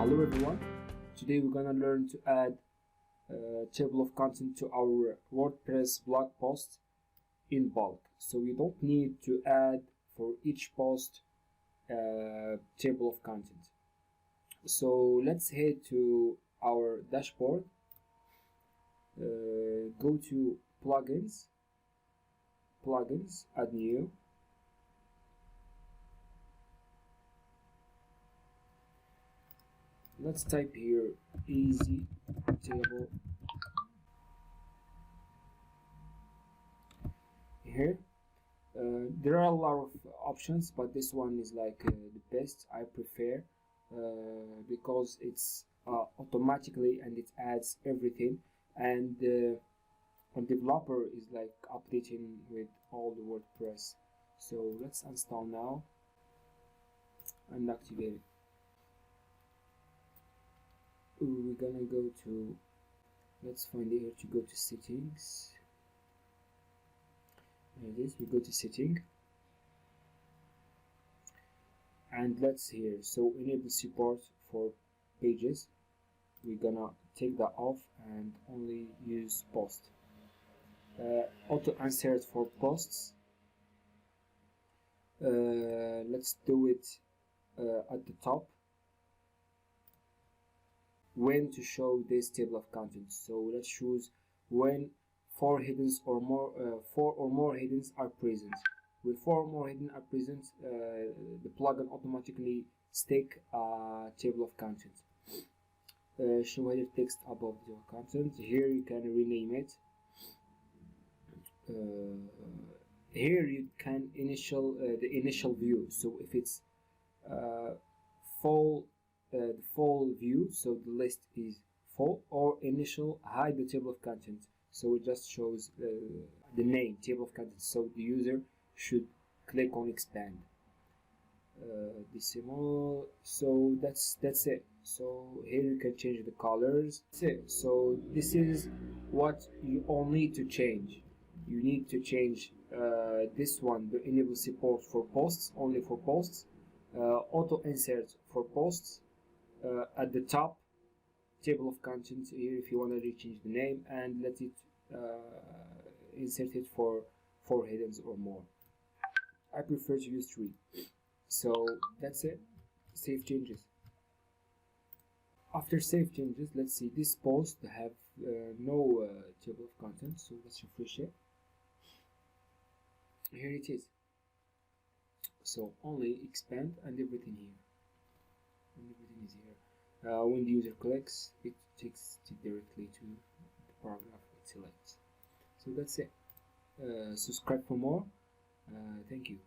Hello everyone, today we're gonna learn to add a table of content to our WordPress blog post in bulk. So we don't need to add for each post a table of content. So let's head to our dashboard, go to plugins, add new. Let's type here easy table. Here there are a lot of options, but this one is like the best I prefer because it's automatically and it adds everything, and the developer is like updating with all the WordPress. So let's install now and activate it. We're gonna go to, let's find here to go to settings. There it is. We go to setting and let's here, so enable support for pages. We're gonna take that off and only use post. Auto insert for posts, let's do it at the top. When to show this table of contents, so let's choose when four or more headings are present. With 4 or more headings are present, the plugin automatically stick a table of contents. Show header text above the content. Here you can rename it. Here you can initial the initial view. So if it's full, the full view, so the list is full, or initial, hide the table of contents, so it just shows the name table of contents, so the user should click on expand. Decimal. So that's it. So here you can change the colors. That's it. So this is what you all need to change. You need to change this one, the enable support for posts, only for posts, auto insert for posts, at the top table of contents here if you want to change the name, and let it insert it for 4 headings or more. I prefer to use 3. So that's it. Save changes. After save changes, let's see, this post have no table of contents, so let's refresh it. Here it is. So only expand and everything here, and everything is here. When the user clicks, it takes it directly to the paragraph it selects. So that's it. Subscribe for more. Thank you.